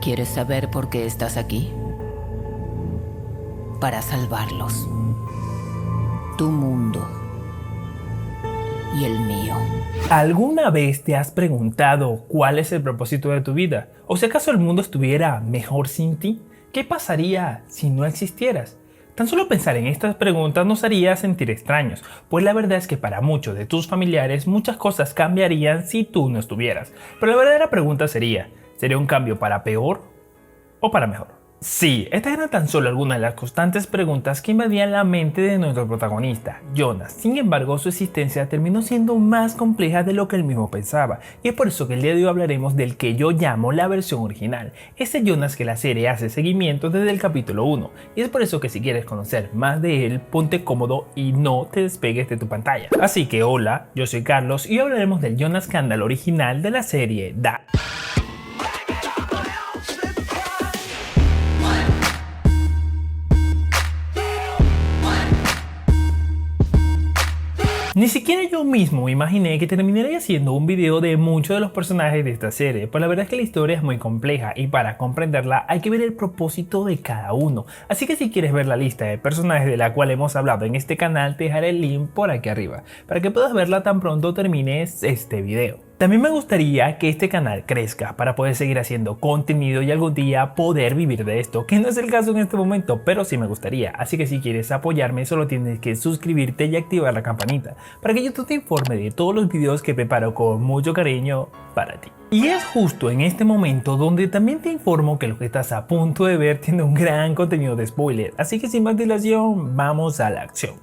¿Quieres saber por qué estás aquí? Para salvarlos. Tu mundo y el mío. ¿Alguna vez te has preguntado cuál es el propósito de tu vida? ¿O si acaso el mundo estuviera mejor sin ti? ¿Qué pasaría si no existieras? Tan solo pensar en estas preguntas nos haría sentir extraños, pues la verdad es que para muchos de tus familiares muchas cosas cambiarían si tú no estuvieras. Pero la verdadera pregunta ¿sería un cambio para peor o para mejor? Sí, estas eran tan solo algunas de las constantes preguntas que invadían la mente de nuestro protagonista, Jonas. Sin embargo, su existencia terminó siendo más compleja de lo que él mismo pensaba, y es por eso que el día de hoy hablaremos del que yo llamo la versión original, ese Jonas que la serie hace seguimiento desde el capítulo 1, y es por eso que si quieres conocer más de él, ponte cómodo y no te despegues de tu pantalla. Así que hola, yo soy Carlos y hoy hablaremos del Jonas Kandal original de la serie Dark. Ni siquiera yo mismo imaginé que terminaría haciendo un video de muchos de los personajes de esta serie, pues la verdad es que la historia es muy compleja y para comprenderla hay que ver el propósito de cada uno. Así que si quieres ver la lista de personajes de la cual hemos hablado en este canal, te dejaré el link por aquí arriba, para que puedas verla tan pronto termines este video. También me gustaría que este canal crezca para poder seguir haciendo contenido y algún día poder vivir de esto, que no es el caso en este momento, pero sí me gustaría. Así que si quieres apoyarme solo tienes que suscribirte y activar la campanita para que YouTube te informe de todos los videos que preparo con mucho cariño para ti. Y es justo en este momento donde también te informo que lo que estás a punto de ver tiene un gran contenido de spoiler, así que sin más dilación, vamos a la acción.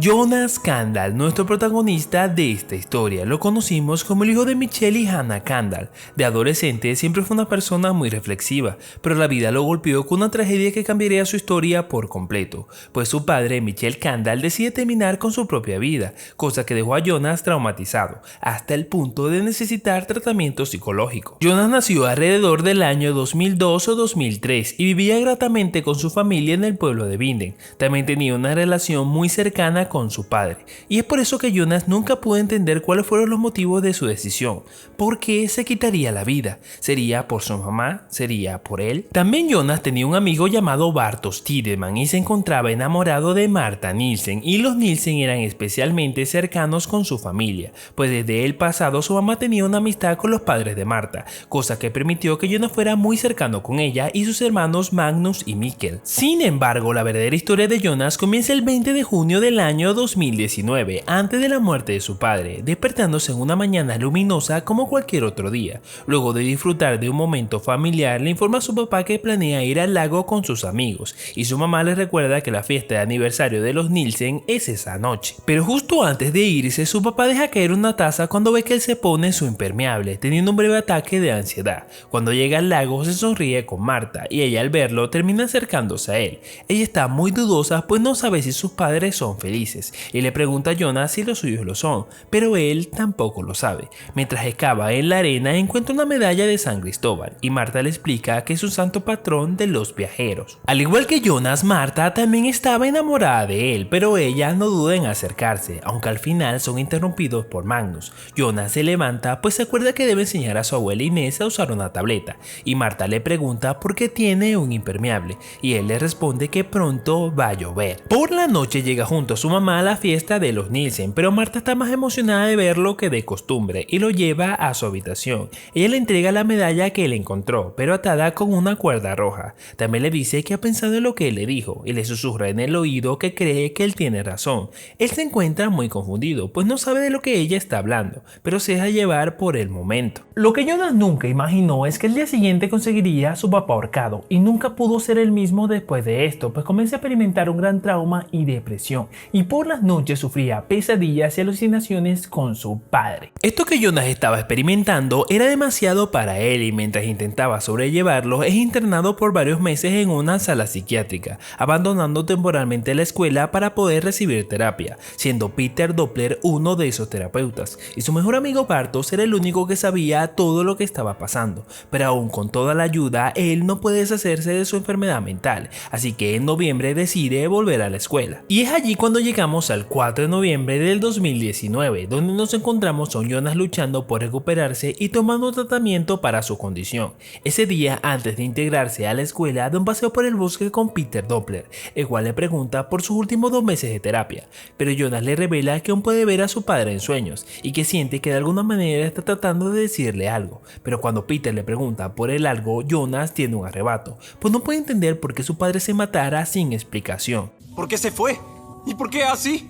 Jonas Kandal, nuestro protagonista de esta historia, lo conocimos como el hijo de Michelle y Hannah Kandal. De adolescente siempre fue una persona muy reflexiva, pero la vida lo golpeó con una tragedia que cambiaría su historia por completo, pues su padre, Michelle Kandal, decide terminar con su propia vida, cosa que dejó a Jonas traumatizado, hasta el punto de necesitar tratamiento psicológico. Jonas nació alrededor del año 2002 o 2003 y vivía gratamente con su familia en el pueblo de Vinden. También tenía una relación muy cercana con su padre, y es por eso que Jonas nunca pudo entender cuáles fueron los motivos de su decisión. ¿Por qué se quitaría la vida? ¿Sería por su mamá? ¿Sería por él? También Jonas tenía un amigo llamado Bartosz Tiedemann y se encontraba enamorado de Marta Nielsen, y los Nielsen eran especialmente cercanos con su familia, pues desde el pasado su mamá tenía una amistad con los padres de Marta, cosa que permitió que Jonas fuera muy cercano con ella y sus hermanos Magnus y Mikkel. Sin embargo, la verdadera historia de Jonas comienza el 20 de junio del año 2019, antes de la muerte de su padre, despertándose en una mañana luminosa como cualquier otro día. Luego de disfrutar de un momento familiar, le informa a su papá que planea ir al lago con sus amigos, y su mamá le recuerda que la fiesta de aniversario de los Nielsen es esa noche. Pero justo antes de irse, su papá deja caer una taza cuando ve que él se pone su impermeable, teniendo un breve ataque de ansiedad. Cuando llega al lago, se sonríe con Marta, y ella al verlo termina acercándose a él. Ella está muy dudosa, pues no sabe si sus padres son felices, y le pregunta a Jonas si los suyos lo son, pero él tampoco lo sabe. Mientras excava en la arena encuentra una medalla de San Cristóbal, y Marta le explica que es un santo patrón de los viajeros. Al igual que Jonas, Marta también estaba enamorada de él, pero ella no duda en acercarse, aunque al final son interrumpidos por Magnus. Jonas se levanta pues se acuerda que debe enseñar a su abuela Inés a usar una tableta, y Marta le pregunta por qué tiene un impermeable, y él le responde que pronto va a llover. Por la noche llega junto a su mamá a la fiesta de los Nielsen, pero Marta está más emocionada de verlo que de costumbre y lo lleva a su habitación. Ella le entrega la medalla que él encontró, pero atada con una cuerda roja. También le dice que ha pensado en lo que él le dijo y le susurra en el oído que cree que él tiene razón. Él se encuentra muy confundido, pues no sabe de lo que ella está hablando, pero se deja llevar por el momento. Lo que Jonas nunca imaginó es que el día siguiente conseguiría a su papá ahorcado, y nunca pudo ser el mismo después de esto, pues comienza a experimentar un gran trauma y depresión, y por las noches sufría pesadillas y alucinaciones con su padre. Esto que Jonas estaba experimentando era demasiado para él, y mientras intentaba sobrellevarlo es internado por varios meses en una sala psiquiátrica, abandonando temporalmente la escuela para poder recibir terapia, siendo Peter Doppler uno de esos terapeutas, y su mejor amigo Bartosz era el único que sabía todo lo que estaba pasando, pero aún con toda la ayuda él no puede deshacerse de su enfermedad mental, así que en noviembre decide volver a la escuela. Y es allí cuando llega llegamos al 4 de noviembre del 2019, donde nos encontramos a un Jonas luchando por recuperarse y tomando tratamiento para su condición. Ese día, antes de integrarse a la escuela, da un paseo por el bosque con Peter Doppler, el cual le pregunta por sus últimos 2 meses de terapia, pero Jonas le revela que aún puede ver a su padre en sueños y que siente que de alguna manera está tratando de decirle algo, pero cuando Peter le pregunta por el algo, Jonas tiene un arrebato, pues no puede entender por qué su padre se matara sin explicación. ¿Por qué se fue? ¿Y por qué así?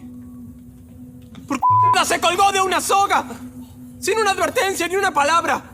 ¿Por qué se colgó de una soga? Sin una advertencia ni una palabra.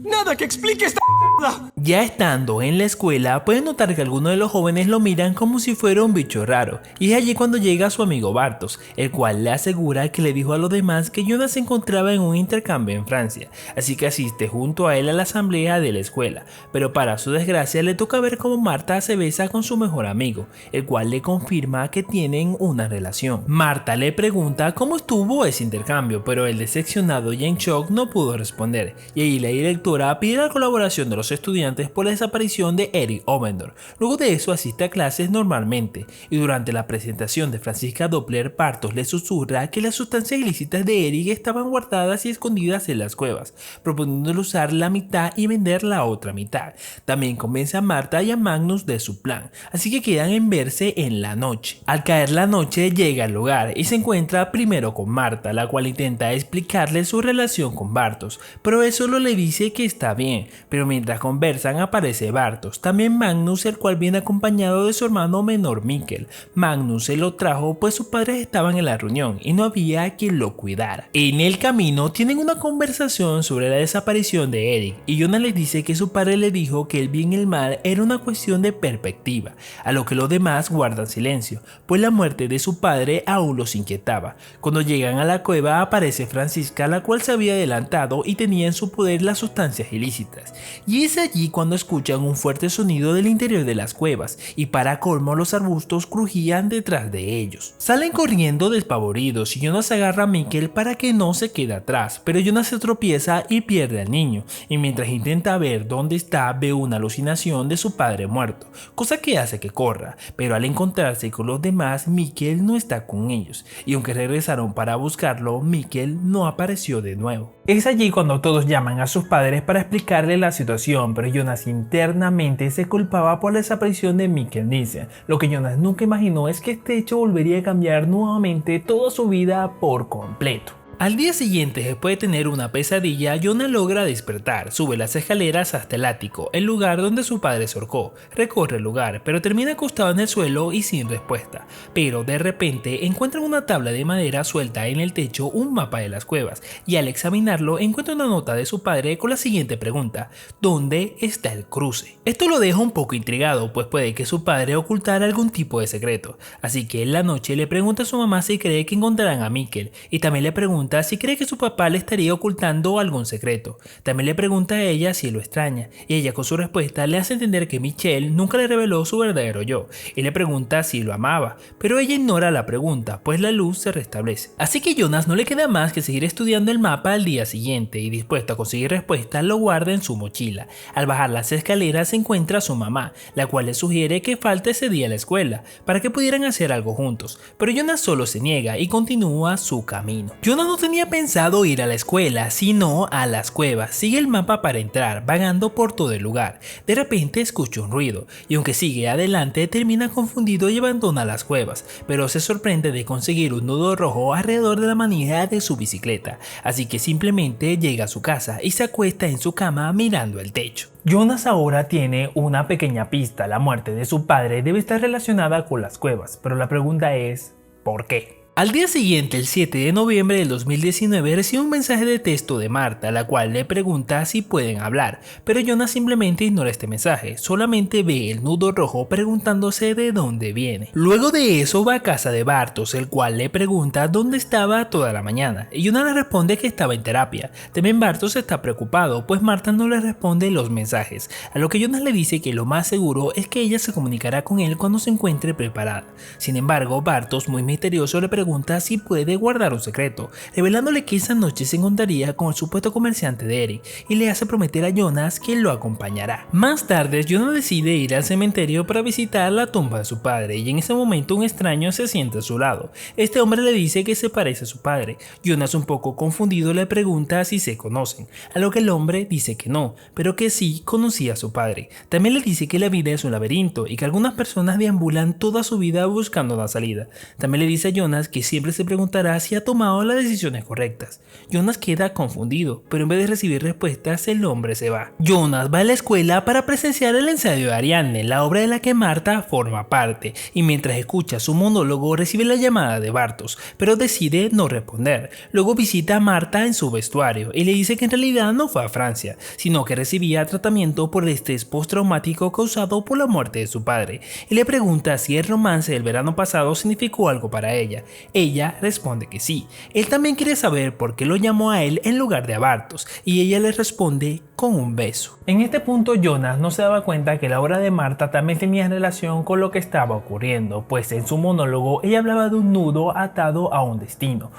Nada que explique esta mierda. Ya estando en la escuela, puede notar que algunos de los jóvenes lo miran como si fuera un bicho raro, y es allí cuando llega su amigo Bartos, el cual le asegura que le dijo a los demás que Jonas se encontraba en un intercambio en Francia, así que asiste junto a él a la asamblea de la escuela, pero para su desgracia le toca ver cómo Marta se besa con su mejor amigo, el cual le confirma que tienen una relación. Marta le pregunta cómo estuvo ese intercambio, pero el decepcionado y en shock no pudo responder, y ahí la directora pide la colaboración de los estudiantes por la desaparición de Eric Ovendorf. Luego de eso asiste a clases normalmente, y durante la presentación de Franziska Doppler, Bartos le susurra que las sustancias ilícitas de Eric estaban guardadas y escondidas en las cuevas, proponiéndole usar la mitad y vender la otra mitad. También convence a Marta y a Magnus de su plan, así que quedan en verse en la noche. Al caer la noche llega al lugar y se encuentra primero con Marta, la cual intenta explicarle su relación con Bartos, pero él solo le dice que está bien, pero mientras conversan aparece Bartos, también Magnus, el cual viene acompañado de su hermano menor Mikkel. Magnus se lo trajo pues sus padres estaban en la reunión y no había quien lo cuidara. En el camino tienen una conversación sobre la desaparición de Eric y Jonas les dice que su padre le dijo que el bien y el mal era una cuestión de perspectiva, a lo que los demás guardan silencio, pues la muerte de su padre aún los inquietaba. Cuando llegan a la cueva aparece Franziska, la cual se había adelantado y tenía en su poder las sustancias ilícitas, y es allí cuando escuchan un fuerte sonido del interior de las cuevas y para colmo los arbustos crujían detrás de ellos. Salen corriendo despavoridos y Jonas agarra a Mikkel para que no se quede atrás, pero Jonas se tropieza y pierde al niño, y mientras intenta ver dónde está ve una alucinación de su padre muerto, cosa que hace que corra, pero al encontrarse con los demás Mikkel no está con ellos, y aunque regresaron para buscarlo, Mikkel no apareció de nuevo. Es allí cuando todos llaman a sus padres para explicarle la situación, pero Jonas internamente se culpaba por la desaparición de Mikkel Nielsen. Lo que Jonas nunca imaginó es que este hecho volvería a cambiar nuevamente toda su vida por completo. Al día siguiente, después de tener una pesadilla, Jonas logra despertar, sube las escaleras hasta el ático, el lugar donde su padre se ahorcó, recorre el lugar, pero termina acostado en el suelo y sin respuesta. Pero de repente encuentra una tabla de madera suelta en el techo, un mapa de las cuevas, y al examinarlo encuentra una nota de su padre con la siguiente pregunta: ¿dónde está el cruce? Esto lo deja un poco intrigado, pues puede que su padre ocultara algún tipo de secreto, así que en la noche le pregunta a su mamá si cree que encontrarán a Mikkel, y también le pregunta si cree que su papá le estaría ocultando algún secreto. También le pregunta a ella si lo extraña, y ella con su respuesta le hace entender que Michelle nunca le reveló su verdadero yo, y le pregunta si lo amaba, pero ella ignora la pregunta, pues la luz se restablece. Así que Jonas no le queda más que seguir estudiando el mapa al día siguiente, y dispuesto a conseguir respuestas lo guarda en su mochila. Al bajar las escaleras se encuentra a su mamá, la cual le sugiere que falte ese día a la escuela, para que pudieran hacer algo juntos, pero Jonas solo se niega y continúa su camino. Jonas no tenía pensado ir a la escuela, sino a las cuevas. Sigue el mapa para entrar, vagando por todo el lugar. De repente escucha un ruido, y aunque sigue adelante, termina confundido y abandona las cuevas, pero se sorprende de conseguir un nudo rojo alrededor de la manija de su bicicleta, así que simplemente llega a su casa y se acuesta en su cama mirando el techo. Jonas ahora tiene una pequeña pista: la muerte de su padre debe estar relacionada con las cuevas, pero la pregunta es ¿por qué? Al día siguiente, el 7 de noviembre del 2019, recibe un mensaje de texto de Marta, la cual le pregunta si pueden hablar, pero Jonas simplemente ignora este mensaje, solamente ve el nudo rojo preguntándose de dónde viene. Luego de eso va a casa de Bartos, el cual le pregunta dónde estaba toda la mañana, y Jonas le responde que estaba en terapia. También Bartos está preocupado, pues Marta no le responde los mensajes, a lo que Jonas le dice que lo más seguro es que ella se comunicará con él cuando se encuentre preparada. Sin embargo, Bartos, muy misterioso, le pregunta pregunta si puede guardar un secreto, revelándole que esa noche se encontraría con el supuesto comerciante de Eric y le hace prometer a Jonas que lo acompañará. Más tarde, Jonas decide ir al cementerio para visitar la tumba de su padre y en ese momento un extraño se sienta a su lado. Este hombre le dice que se parece a su padre. Jonas, un poco confundido, le pregunta si se conocen, a lo que el hombre dice que no, pero que sí conocía a su padre. También le dice que la vida es un laberinto y que algunas personas deambulan toda su vida buscando una salida. También le dice a Jonas que siempre se preguntará si ha tomado las decisiones correctas. Jonas queda confundido, pero en vez de recibir respuestas, el hombre se va. Jonas va a la escuela para presenciar el ensayo de Ariadne, la obra de la que Marta forma parte, y mientras escucha su monólogo recibe la llamada de Bartos, pero decide no responder. Luego visita a Marta en su vestuario y le dice que en realidad no fue a Francia, sino que recibía tratamiento por el estrés postraumático causado por la muerte de su padre, y le pregunta si el romance del verano pasado significó algo para ella. Ella responde que sí. Él también quiere saber por qué lo llamó a él en lugar de a Bartos, y ella le responde con un beso. En este punto Jonas no se daba cuenta que la obra de Marta también tenía relación con lo que estaba ocurriendo, pues en su monólogo ella hablaba de un nudo atado a un destino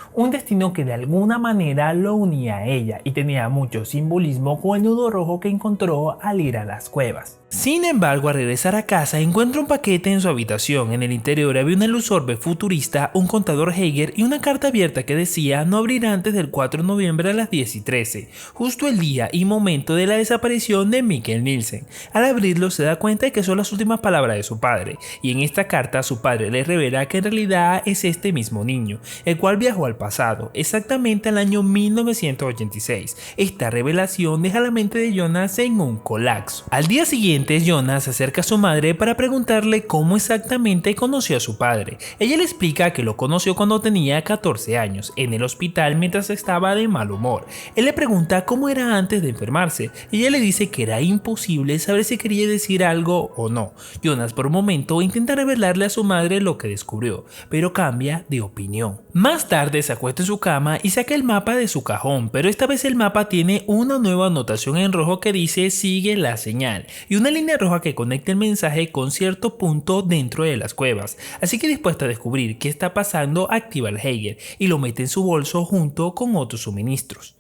que de alguna manera lo unía a ella y tenía mucho simbolismo con el nudo rojo que encontró al ir a las cuevas. Sin embargo, al regresar a casa encuentra un paquete en su habitación. En el interior había una luz orbe futurista, un contador Geiger y una carta abierta que decía no abrir antes del 4 de noviembre a las 10:13, justo el día y momento de la desaparición de Mikkel Nielsen. Al abrirlo se da cuenta de que son las últimas palabras de su padre, y en esta carta su padre le revela que en realidad es este mismo niño, el cual viajó al pasado, exactamente al año 1986. Esta revelación deja la mente de Jonas en un colapso. Al día siguiente, Jonas se acerca a su madre para preguntarle cómo exactamente conoció a su padre. Ella le explica que lo conoció cuando tenía 14 años, en el hospital mientras estaba de mal humor. Él le pregunta cómo era antes de enfermarse. Ella le dice que era imposible saber si quería decir algo o no. Jonas por un momento intenta revelarle a su madre lo que descubrió, pero cambia de opinión. Más tarde se acuesta en su cama y saca el mapa de su cajón, pero esta vez el mapa tiene una nueva anotación en rojo que dice sigue la señal y una línea roja que conecta el mensaje con cierto punto dentro de las cuevas. Así que dispuesta a descubrir qué está pasando, activa el Geiger y lo mete en su bolso junto con otros suministros.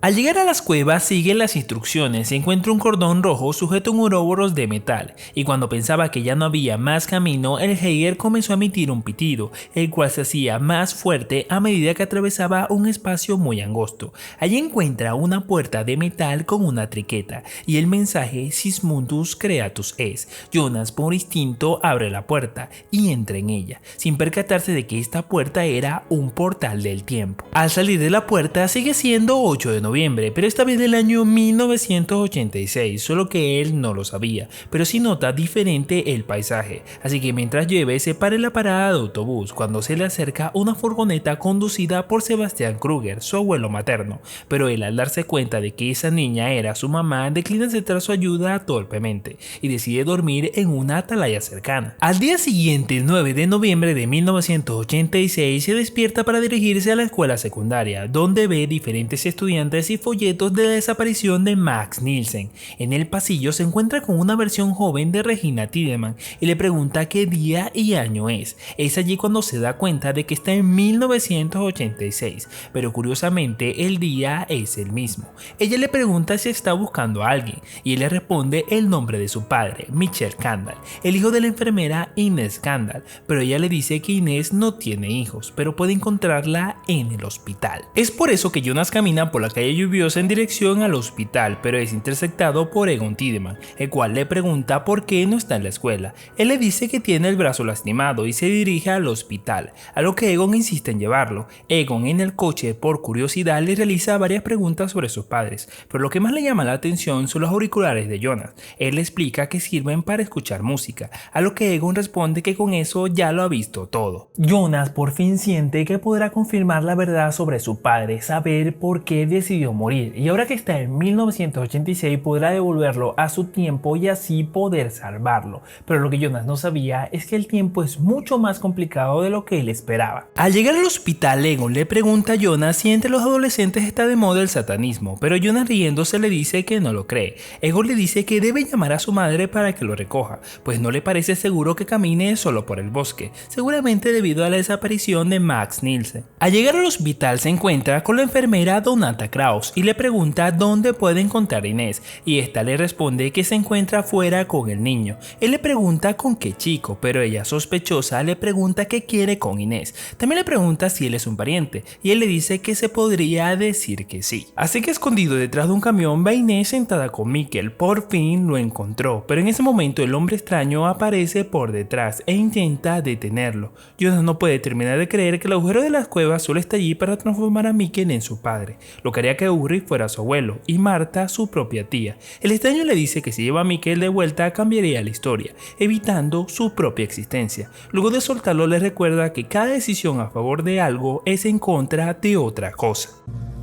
Al llegar a las cuevas sigue las instrucciones y encuentra un cordón rojo sujeto a un ouroboros de metal, y cuando pensaba que ya no había más camino, el Geiger comenzó a emitir un pitido, el cual se hacía más fuerte a medida que atravesaba un espacio muy angosto. Allí encuentra una puerta de metal con una triqueta y el mensaje Sismundus Creatus es. Jonas por instinto abre la puerta y entra en ella, sin percatarse de que esta puerta era un portal del tiempo. Al salir de la puerta sigue siendo 8 de noviembre, pero esta vez del año 1986, solo que él no lo sabía, pero sí nota diferente el paisaje, así que mientras llueve se para en la parada de autobús cuando se le acerca una furgoneta conducida por Sebastián Kruger, su abuelo materno, pero él al darse cuenta de que esa niña era su mamá declina aceptar su ayuda torpemente y decide dormir en una atalaya cercana. Al día siguiente, el 9 de noviembre de 1986, se despierta para dirigirse a la escuela secundaria, donde ve diferentes estudiantes y folletos de la desaparición de Max Nielsen. En el pasillo se encuentra con una versión joven de Regina Tiedemann y le pregunta qué día y año es. Es allí cuando se da cuenta de que está en 1986, pero curiosamente el día es el mismo. Ella le pregunta si está buscando a alguien y él le responde el nombre de su padre, Michel Kandal, el hijo de la enfermera Inés Kandal, pero ella le dice que Inés no tiene hijos, pero puede encontrarla en el hospital. Es por eso que Jonas camina por la calle lluviosa en dirección al hospital, pero es interceptado por Egon Tiedemann, el cual le pregunta por qué no está en la escuela. Él le dice que tiene el brazo lastimado y se dirige al hospital, a lo que Egon insiste en llevarlo. Egon en el coche por curiosidad le realiza varias preguntas sobre sus padres, pero lo que más le llama la atención son los auriculares de Jonas. Él le explica que sirven para escuchar música, a lo que Egon responde que con eso ya lo ha visto todo. Jonas por fin siente que podrá confirmar la verdad sobre su padre, saber por qué decidió decidió morir y ahora que está en 1986 podrá devolverlo a su tiempo y así poder salvarlo. Pero lo que Jonas no sabía es que el tiempo es mucho más complicado de lo que él esperaba. Al llegar al hospital, Egon le pregunta a Jonas si entre los adolescentes está de moda el satanismo, pero Jonas riéndose le dice que no lo cree. Egon le dice que debe llamar a su madre para que lo recoja, pues no le parece seguro que camine solo por el bosque, seguramente debido a la desaparición de Max Nielsen. Al llegar al hospital se encuentra con la enfermera Donata Kraus y le pregunta dónde puede encontrar a Inés, y esta le responde que se encuentra afuera con el niño. Él le pregunta con qué chico, pero ella sospechosa le pregunta qué quiere con Inés. También le pregunta si él es un pariente, y él le dice que se podría decir que sí. Así que escondido detrás de un camión va Inés sentada con Mikkel. Por fin lo encontró, pero en ese momento el hombre extraño aparece por detrás e intenta detenerlo. Jonas no puede terminar de creer que el agujero de las cuevas solo está allí para transformar a Mikkel en su padre, lo que haría que Ulrich fuera su abuelo y Marta su propia tía. El extraño le dice que si lleva a Mikkel de vuelta cambiaría la historia, evitando su propia existencia. Luego de soltarlo le recuerda que cada decisión a favor de algo es en contra de otra cosa.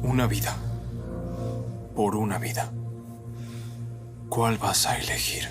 Una vida. Por una vida. ¿Cuál vas a elegir?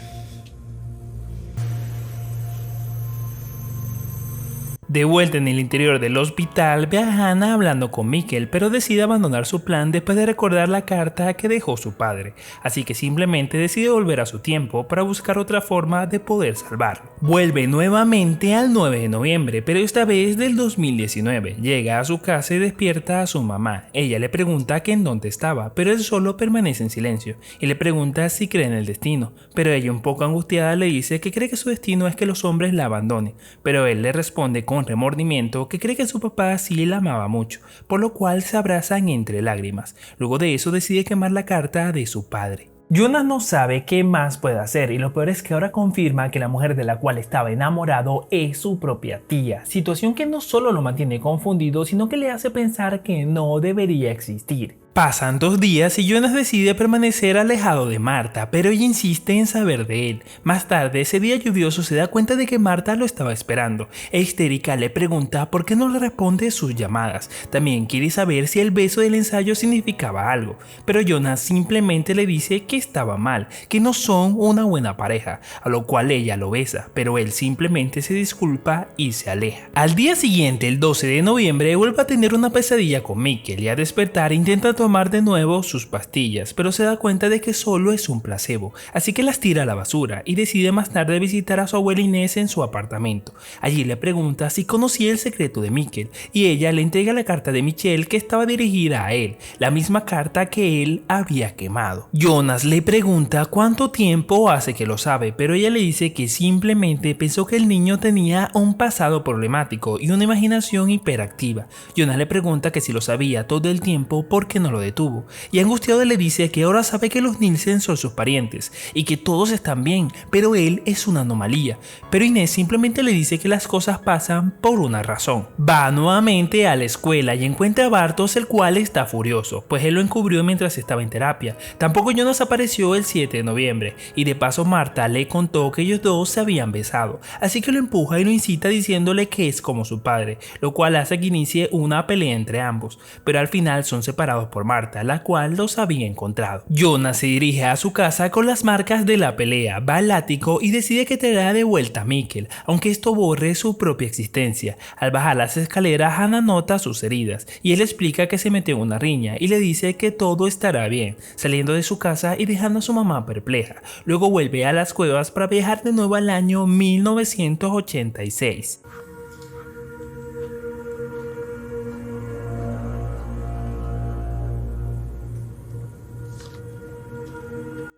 De vuelta en el interior del hospital, ve a Hannah hablando con Mikkel, pero decide abandonar su plan después de recordar la carta que dejó su padre, así que simplemente decide volver a su tiempo para buscar otra forma de poder salvarlo. Vuelve nuevamente al 9 de noviembre, pero esta vez del 2019. Llega a su casa y despierta a su mamá. Ella le pregunta que en dónde estaba, pero él solo permanece en silencio y le pregunta si cree en el destino, pero ella un poco angustiada le dice que cree que su destino es que los hombres la abandonen, pero él le responde con remordimiento que cree que su papá sí la amaba mucho, por lo cual se abrazan entre lágrimas. Luego de eso decide quemar la carta de su padre. Jonas no sabe qué más puede hacer y lo peor es que ahora confirma que la mujer de la cual estaba enamorado es su propia tía, situación que no solo lo mantiene confundido sino que le hace pensar que no debería existir. Pasan 2 días y Jonas decide permanecer alejado de Marta, pero ella insiste en saber de él. Más tarde, ese día lluvioso, se da cuenta de que Marta lo estaba esperando. Histérica le pregunta por qué no le responde sus llamadas. También quiere saber si el beso del ensayo significaba algo, pero Jonas simplemente le dice que estaba mal, que no son una buena pareja, a lo cual ella lo besa, pero él simplemente se disculpa y se aleja. Al día siguiente, el 12 de noviembre, vuelve a tener una pesadilla con Mikkel y a despertar intenta tomar de nuevo sus pastillas, pero se da cuenta de que solo es un placebo, así que las tira a la basura y decide más tarde visitar a su abuela Inés en su apartamento. Allí le pregunta si conocía el secreto de Mikkel y ella le entrega la carta de Michelle que estaba dirigida a él, la misma carta que él había quemado. Jonas le pregunta cuánto tiempo hace que lo sabe, pero ella le dice que simplemente pensó que el niño tenía un pasado problemático y una imaginación hiperactiva. Jonas le pregunta que si lo sabía todo el tiempo, ¿por qué no lo detuvo? Y angustiado le dice que ahora sabe que los Nielsen son sus parientes y que todos están bien, pero él es una anomalía. Pero Inés simplemente le dice que las cosas pasan por una razón. Va nuevamente a la escuela y encuentra a Bartos, el cual está furioso, pues él lo encubrió mientras estaba en terapia. Tampoco Jonas apareció el 7 de noviembre y de paso Marta le contó que ellos dos se habían besado, así que lo empuja y lo incita diciéndole que es como su padre, lo cual hace que inicie una pelea entre ambos, pero al final son separados por Marta, la cual los había encontrado. Jonas se dirige a su casa con las marcas de la pelea, va al ático y decide que traerá de vuelta a Mikkel, aunque esto borre su propia existencia. Al bajar las escaleras, Hannah nota sus heridas y él explica que se metió en una riña y le dice que todo estará bien, saliendo de su casa y dejando a su mamá perpleja. Luego vuelve a las cuevas para viajar de nuevo al año 1986.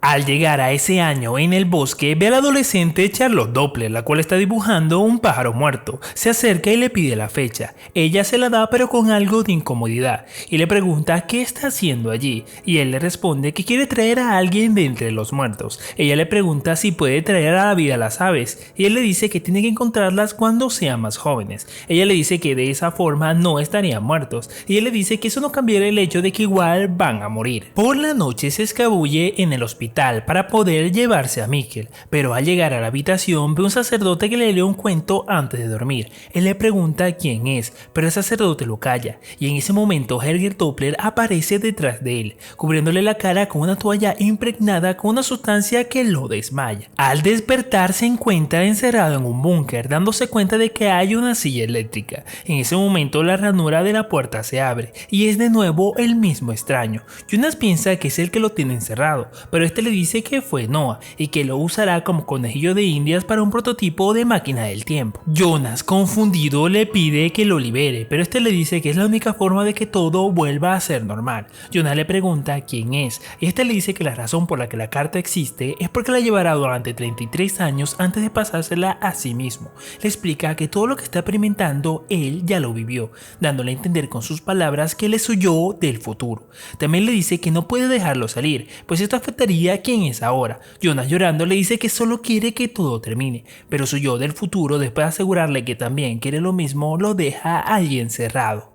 Al llegar a ese año en el bosque, ve al adolescente Charlotte Doppler, la cual está dibujando un pájaro muerto. Se acerca y le pide la fecha. Ella se la da pero con algo de incomodidad y le pregunta qué está haciendo allí y él le responde que quiere traer a alguien de entre los muertos. Ella le pregunta si puede traer a la vida a las aves y él le dice que tiene que encontrarlas cuando sean más jóvenes. Ella le dice que de esa forma no estarían muertos y él le dice que eso no cambiará el hecho de que igual van a morir. Por la noche se escabulle en el hospital vital para poder llevarse a Mikkel, pero al llegar a la habitación ve un sacerdote que le lee un cuento antes de dormir. Él le pregunta quién es, pero el sacerdote lo calla, y en ese momento Helge Doppler aparece detrás de él, cubriéndole la cara con una toalla impregnada con una sustancia que lo desmaya. Al despertar se encuentra encerrado en un búnker, dándose cuenta de que hay una silla eléctrica. En ese momento la ranura de la puerta se abre y es de nuevo el mismo extraño. Jonas piensa que es el que lo tiene encerrado, pero este le dice que fue Noah y que lo usará como conejillo de indias para un prototipo de máquina del tiempo. Jonas, confundido, le pide que lo libere, pero este le dice que es la única forma de que todo vuelva a ser normal. Jonas le pregunta quién es y este le dice que la razón por la que la carta existe es porque la llevará durante 33 años antes de pasársela a sí mismo. Le explica que todo lo que está experimentando él ya lo vivió, dándole a entender con sus palabras que él es su yo del futuro. También le dice que no puede dejarlo salir, pues esto afectaría a quién es ahora. Jonas, llorando, le dice que solo quiere que todo termine, pero su yo del futuro, después de asegurarle que también quiere lo mismo, lo deja allí encerrado.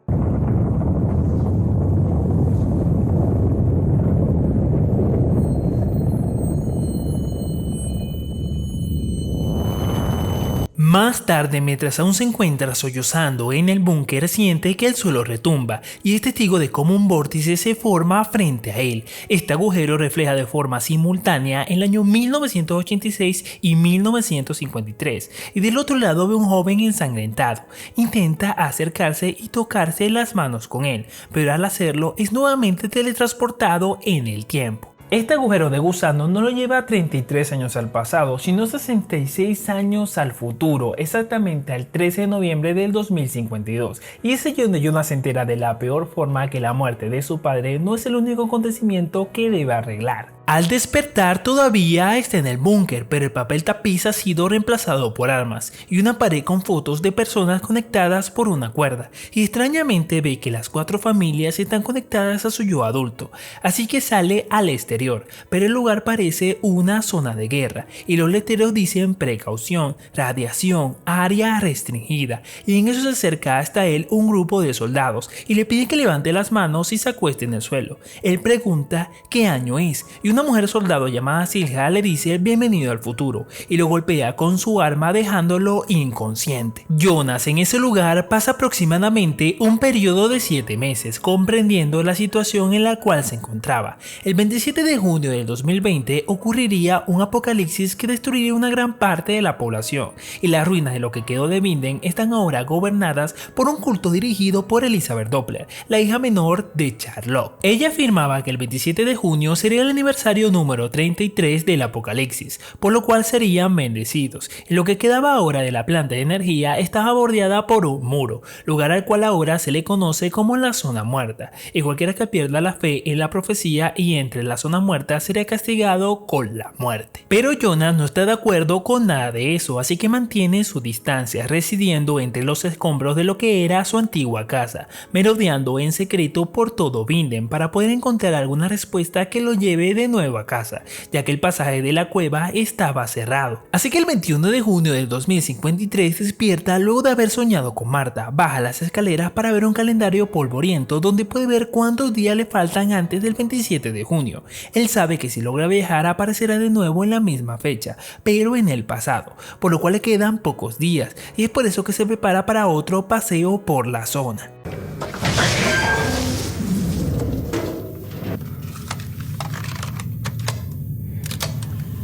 Más tarde, mientras aún se encuentra sollozando en el búnker, siente que el suelo retumba y es testigo de cómo un vórtice se forma frente a él. Este agujero refleja de forma simultánea el año 1986 y 1953, y del otro lado ve un joven ensangrentado. Intenta acercarse y tocarse las manos con él, pero al hacerlo es nuevamente teletransportado en el tiempo. Este agujero de gusano no lo lleva 33 años al pasado, sino 66 años al futuro, exactamente al 13 de noviembre del 2052. Y es allí donde Jonas se entera de la peor forma que la muerte de su padre no es el único acontecimiento que debe arreglar. Al despertar todavía está en el búnker, pero el papel tapiz ha sido reemplazado por armas y una pared con fotos de personas conectadas por una cuerda, y extrañamente ve que las 4 familias están conectadas a su yo adulto, así que sale al exterior, pero el lugar parece una zona de guerra y los letreros dicen precaución, radiación, área restringida, y en eso se acerca hasta él un grupo de soldados y le pide que levante las manos y se acueste en el suelo. Él pregunta qué año es y una mujer soldado llamada Silja le dice bienvenido al futuro y lo golpea con su arma dejándolo inconsciente. Jonas en ese lugar pasa aproximadamente un periodo de 7 meses comprendiendo la situación en la cual se encontraba. El 27 de junio del 2020 ocurriría un apocalipsis que destruiría una gran parte de la población y las ruinas de lo que quedó de Winden están ahora gobernadas por un culto dirigido por Elisabeth Doppler, la hija menor de Charlotte. Ella afirmaba que el 27 de junio sería el aniversario número 33 del apocalipsis, por lo cual serían bendecidos, y lo que quedaba ahora de la planta de energía estaba bordeada por un muro, lugar al cual ahora se le conoce como la zona muerta, y cualquiera que pierda la fe en la profecía y entre en la zona muerta sería castigado con la muerte. Pero Jonas no está de acuerdo con nada de eso, así que mantiene su distancia, residiendo entre los escombros de lo que era su antigua casa, merodeando en secreto por todo Winden para poder encontrar alguna respuesta que lo lleve de nuevo a casa, ya que el pasaje de la cueva estaba cerrado. Así que el 21 de junio del 2053 despierta luego de haber soñado con Marta, baja las escaleras para ver un calendario polvoriento donde puede ver cuántos días le faltan antes del 27 de junio. Él sabe que si logra viajar aparecerá de nuevo en la misma fecha, pero en el pasado, por lo cual le quedan pocos días, y es por eso que se prepara para otro paseo por la zona.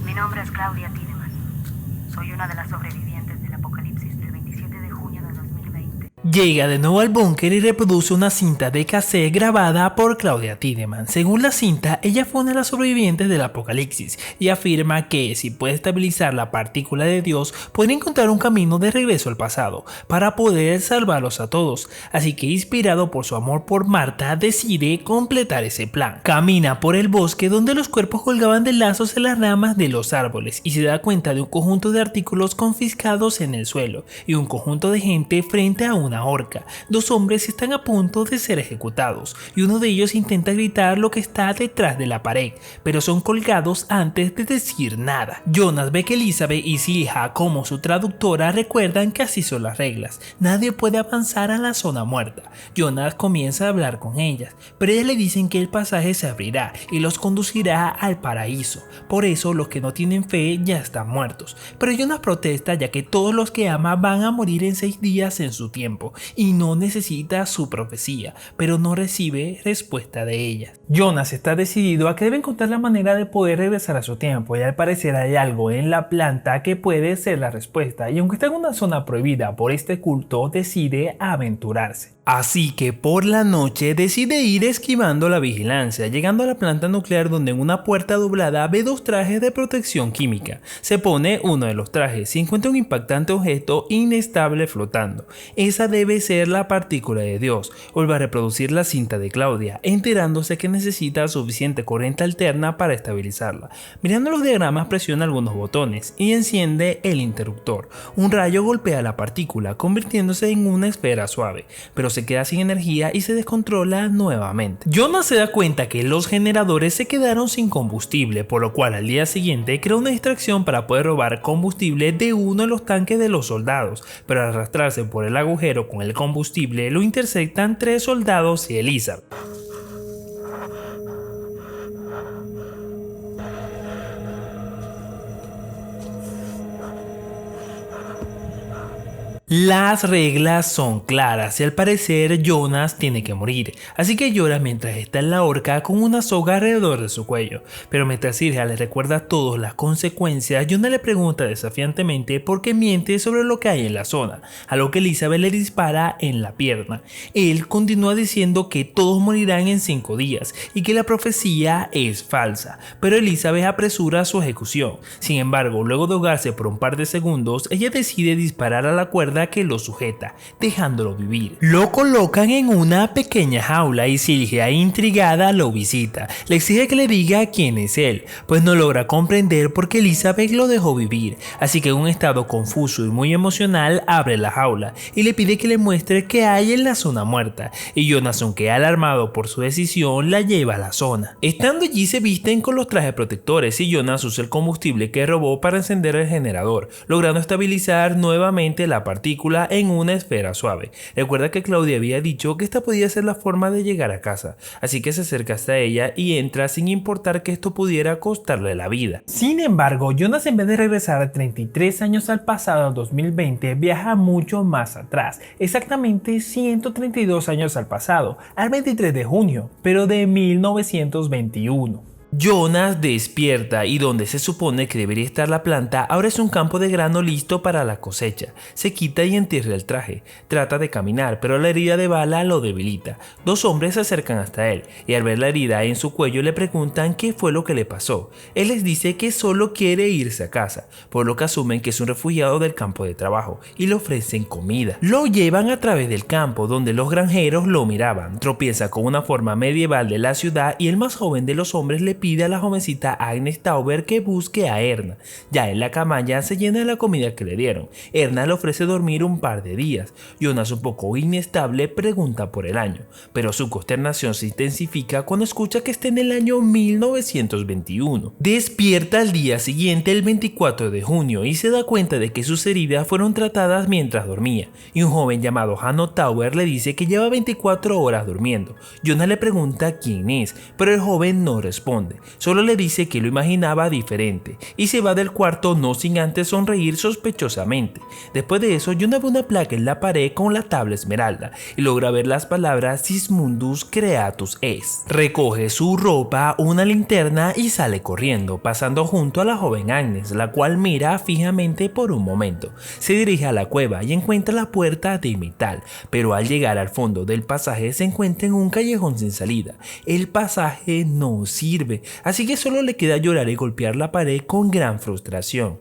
Mi nombre es Claudia Tiedemann. Soy una de las sobrevivientes del apocalipsis del 27 de junio de 2020. Llega de nuevo al búnker y reproduce una cinta de cassette grabada por Claudia Tiedemann. Según la cinta, ella fue una de las sobrevivientes del apocalipsis y afirma que si puede estabilizar la partícula de Dios, puede encontrar un camino de regreso al pasado para poder salvarlos a todos. Así que, inspirado por su amor por Marta, decide completar ese plan. Camina por el bosque donde los cuerpos colgaban de lazos en las ramas de los árboles y se da cuenta de un conjunto de artículos confiscados en el suelo y un conjunto de gente frente a una una horca. Dos hombres están a punto de ser ejecutados y uno de ellos intenta gritar lo que está detrás de la pared, pero son colgados antes de decir nada. Jonas ve que Elizabeth y Silja, como su traductora, recuerdan que así son las reglas. Nadie puede avanzar a la zona muerta. Jonas comienza a hablar con ellas, pero ellas le dicen que el pasaje se abrirá y los conducirá al paraíso. Por eso los que no tienen fe ya están muertos. Pero Jonas protesta ya que todos los que ama van a morir en 6 días en su tiempo y no necesita su profecía, pero no recibe respuesta de ella. Jonas está decidido a que debe encontrar la manera de poder regresar a su tiempo y al parecer hay algo en la planta que puede ser la respuesta, y aunque está en una zona prohibida por este culto, decide aventurarse. Así que por la noche decide ir esquivando la vigilancia, llegando a la planta nuclear donde en una puerta doblada ve 2 trajes de protección química. Se pone uno de los trajes y encuentra un impactante objeto inestable flotando. Esa debe ser la partícula de Dios. Vuelve a reproducir la cinta de Claudia, enterándose que necesita suficiente corriente alterna para estabilizarla. Mirando los diagramas presiona algunos botones y enciende el interruptor. Un rayo golpea la partícula convirtiéndose en una esfera suave, pero se queda sin energía y se descontrola nuevamente. Jonas se da cuenta que los generadores se quedaron sin combustible, por lo cual al día siguiente crea una distracción para poder robar combustible de uno de los tanques de los soldados, pero al arrastrarse por el agujero con el combustible lo interceptan 3 soldados y Elizabeth. Las reglas son claras y al parecer Jonas tiene que morir, así que llora mientras está en la horca con una soga alrededor de su cuello. Pero mientras Silja le recuerda a todos las consecuencias, Jonas le pregunta desafiantemente por qué miente sobre lo que hay en la zona, a lo que Elizabeth le dispara en la pierna. Él continúa diciendo que todos morirán en 5 días y que la profecía es falsa, pero Elizabeth apresura su ejecución. Sin embargo, luego de ahogarse por un par de segundos, ella decide disparar a la cuerda que lo sujeta, dejándolo vivir. Lo colocan en una pequeña jaula y Silja, intrigada, lo visita. Le exige que le diga quién es él, pues no logra comprender por qué Elizabeth lo dejó vivir, así que en un estado confuso y muy emocional abre la jaula y le pide que le muestre qué hay en la zona muerta, y Jonas, aunque alarmado por su decisión, la lleva a la zona. Estando allí se visten con los trajes protectores y Jonas usa el combustible que robó para encender el generador, logrando estabilizar nuevamente la partícula en una esfera suave. Recuerda que Claudia había dicho que esta podía ser la forma de llegar a casa, así que se acerca hasta ella y entra sin importar que esto pudiera costarle la vida. Sin embargo, Jonas, en vez de regresar 33 años al pasado, 2020, viaja mucho más atrás, exactamente 132 años al pasado, al 23 de junio, pero de 1921. Jonas despierta y donde se supone que debería estar la planta ahora es un campo de grano listo para la cosecha. Se quita y entierra el traje. Trata de caminar, pero la herida de bala lo debilita. 2 hombres se acercan hasta él y al ver la herida en su cuello le preguntan qué fue lo que le pasó. Él les dice que solo quiere irse a casa, por lo que asumen que es un refugiado del campo de trabajo y le ofrecen comida. Lo llevan a través del campo donde los granjeros lo miraban. Tropieza con una forma medieval de la ciudad y el más joven de los hombres le pide a la jovencita Agnes Tauber que busque a Erna. Ya en la cabaña se llena de la comida que le dieron. Erna le ofrece dormir un par de días. Jonas, un poco inestable, pregunta por el año, pero su consternación se intensifica cuando escucha que está en el año 1921. Despierta al día siguiente, el 24 de junio, y se da cuenta de que sus heridas fueron tratadas mientras dormía, y un joven llamado Hanno Tauber le dice que lleva 24 horas durmiendo. Jonas le pregunta quién es, pero el joven no responde. Solo le dice que lo imaginaba diferente y se va del cuarto no sin antes sonreír sospechosamente. Después de eso, Jonas ve una placa en la pared con la tabla esmeralda y logra ver las palabras Sismundus Creatus Est. Recoge su ropa, una linterna y sale corriendo, pasando junto a la joven Agnes, la cual mira fijamente por un momento. Se dirige a la cueva y encuentra la puerta de metal, pero al llegar al fondo del pasaje se encuentra en un callejón sin salida. El pasaje no sirve, así que solo le queda llorar y golpear la pared con gran frustración.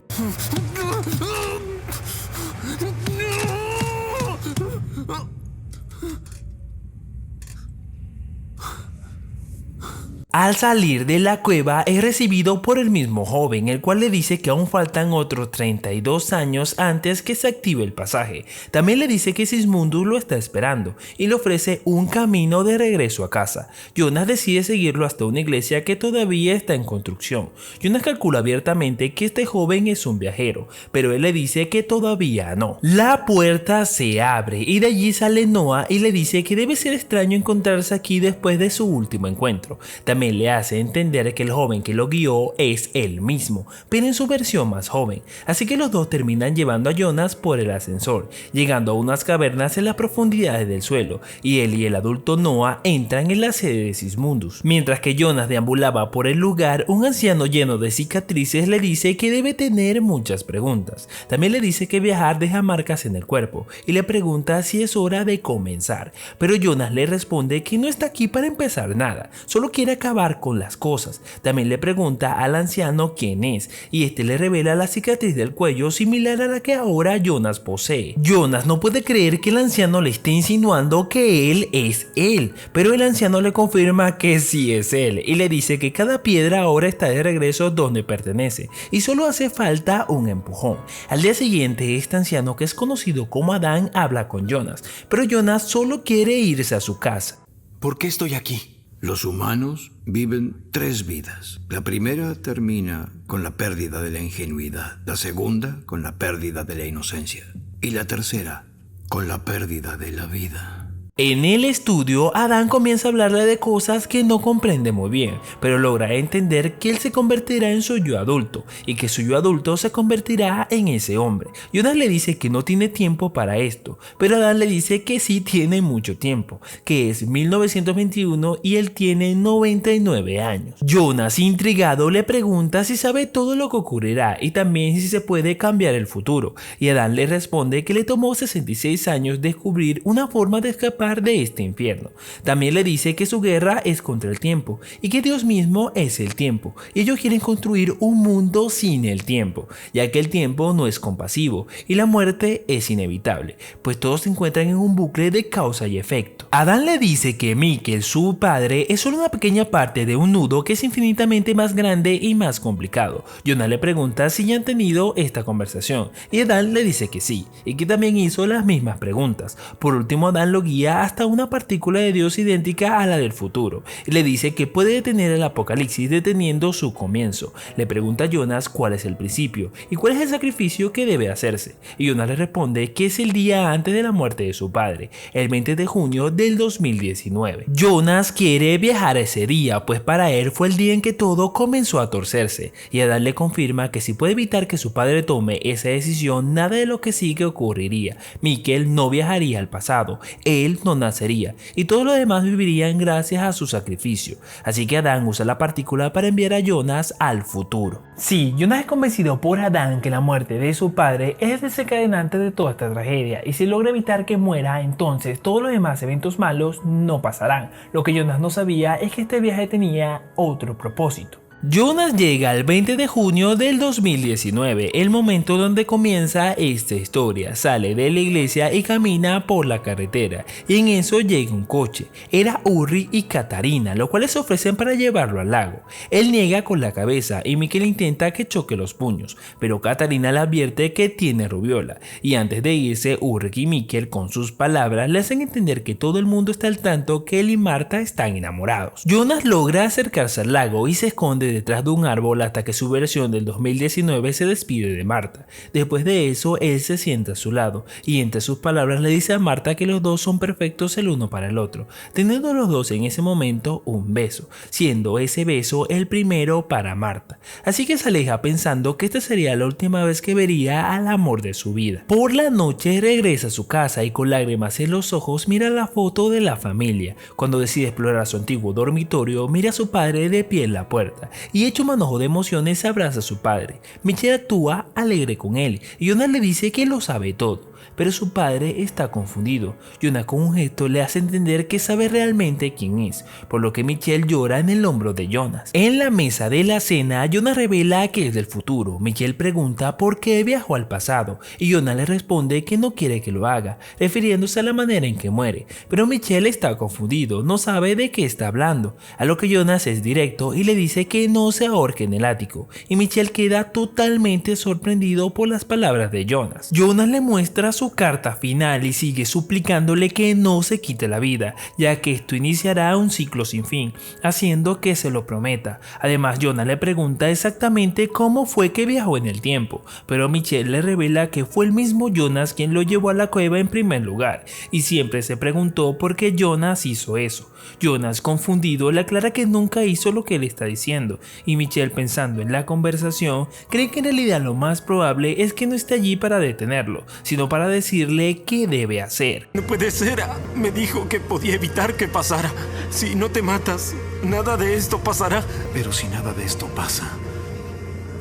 Al salir de la cueva es recibido por el mismo joven, el cual le dice que aún faltan otros 32 años antes que se active el pasaje. También le dice que Sismundus lo está esperando y le ofrece un camino de regreso a casa. Jonas decide seguirlo hasta una iglesia que todavía está en construcción. Jonas calcula abiertamente que este joven es un viajero, pero él le dice que todavía no. La puerta se abre y de allí sale Noah y le dice que debe ser extraño encontrarse aquí después de su último encuentro. También le hace entender que el joven que lo guió es él mismo, pero en su versión más joven. Así que los dos terminan llevando a Jonas por el ascensor, llegando a unas cavernas en las profundidades del suelo, y él y el adulto Noah entran en la sede de Sismundus. Mientras que Jonas deambulaba por el lugar, un anciano lleno de cicatrices le dice que debe tener muchas preguntas. También le dice que viajar deja marcas en el cuerpo y le pregunta si es hora de comenzar, pero Jonas le responde que no está aquí para empezar nada, solo quiere acabar con las cosas. También le pregunta al anciano quién es y este le revela la cicatriz del cuello similar a la que ahora Jonas posee. Jonas no puede creer que el anciano le esté insinuando que él es él, pero el anciano le confirma que sí es él y le dice que cada piedra ahora está de regreso donde pertenece y solo hace falta un empujón. Al día siguiente, este anciano, que es conocido como Adán, habla con Jonas, pero Jonas solo quiere irse a su casa. ¿Por qué estoy aquí? Los humanos viven 3 vidas. La primera termina con la pérdida de la ingenuidad, la segunda con la pérdida de la inocencia y la tercera con la pérdida de la vida. En el estudio, Adán comienza a hablarle de cosas que no comprende muy bien, pero logra entender que él se convertirá en su yo adulto y que su yo adulto se convertirá en ese hombre. Jonas le dice que no tiene tiempo para esto, pero Adán le dice que sí tiene mucho tiempo, que es 1921 y él tiene 99 años. Jonas, intrigado, le pregunta si sabe todo lo que ocurrirá y también si se puede cambiar el futuro, y Adán le responde que le tomó 66 años descubrir una forma de escapar de este infierno. También le dice que su guerra es contra el tiempo y que Dios mismo es el tiempo y ellos quieren construir un mundo sin el tiempo, ya que el tiempo no es compasivo y la muerte es inevitable, pues todos se encuentran en un bucle de causa y efecto. Adán le dice que Mikkel, su padre, es solo una pequeña parte de un nudo que es infinitamente más grande y más complicado. Jonas le pregunta si ya han tenido esta conversación y Adán le dice que sí y que también hizo las mismas preguntas. Por último, Adán lo guía hasta una partícula de Dios idéntica a la del futuro y le dice que puede detener el apocalipsis deteniendo su comienzo. Le pregunta a Jonas cuál es el principio y cuál es el sacrificio que debe hacerse, y Jonas le responde que es el día antes de la muerte de su padre, el 20 de junio del 2019. Jonas quiere viajar ese día, pues para él fue el día en que todo comenzó a torcerse, y Adán le confirma que si puede evitar que su padre tome esa decisión, nada de lo que sigue ocurriría. Mikkel no viajaría al pasado, él no nacería y todo lo demás vivirían gracias a su sacrificio. Así que Adán usa la partícula para enviar a Jonas al futuro. Sí, Jonas es convencido por Adán que la muerte de su padre es el desencadenante de toda esta tragedia y si logra evitar que muera, entonces todos los demás eventos malos no pasarán. Lo que Jonas no sabía es que este viaje tenía otro propósito. Jonas llega el 20 de junio del 2019, el momento donde comienza esta historia. Sale de la iglesia y camina por la carretera, y en eso llega un coche. Era Urri y Katarina, los cuales se ofrecen para llevarlo al lago. Él niega con la cabeza y Mikkel intenta que choque los puños, pero Katarina le advierte que tiene rubiola, y antes de irse, Urri y Mikkel con sus palabras le hacen entender que todo el mundo está al tanto que él y Marta están enamorados. Jonas logra acercarse al lago y se esconde detrás de un árbol hasta que su versión del 2019 se despide de Marta. Después de eso, él se sienta a su lado y entre sus palabras le dice a Marta que los dos son perfectos el uno para el otro, teniendo los dos en ese momento un beso, siendo ese beso el primero para Marta. Así que se aleja pensando que esta sería la última vez que vería al amor de su vida. Por la noche regresa a su casa y con lágrimas en los ojos mira la foto de la familia. Cuando decide explorar su antiguo dormitorio, mira a su padre de pie en la puerta y hecho manojo de emociones abraza a su padre. Michelle actúa alegre con él y Jonas le dice que lo sabe todo. pero su padre está confundido. Jonas con un gesto le hace entender que sabe realmente quién es, por lo que Michelle llora en el hombro de Jonas. En la mesa de la cena, Jonas revela que es del futuro. Michelle pregunta por qué viajó al pasado y Jonas le responde que no quiere que lo haga, refiriéndose a la manera en que muere, pero Michelle está confundido, no sabe de qué está hablando, a lo que Jonas es directo y le dice que no se ahorque en el ático, y Michelle queda totalmente sorprendido por las palabras de Jonas. Jonas le muestra su carta final y sigue suplicándole que no se quite la vida, ya que esto iniciará un ciclo sin fin, haciendo que se lo prometa. Además, Jonas le pregunta exactamente cómo fue que viajó en el tiempo, pero Michelle le revela que fue el mismo Jonas quien lo llevó a la cueva en primer lugar, y siempre se preguntó por qué Jonas hizo eso. Jonas, confundido, le aclara que nunca hizo lo que él está diciendo, y Michelle, pensando en la conversación, cree que en realidad lo más probable es que no esté allí para detenerlo, sino para decirle qué debe hacer. No puede ser. Me dijo que podía evitar que pasara. Si no te matas, nada de esto pasará. Pero si nada de esto pasa,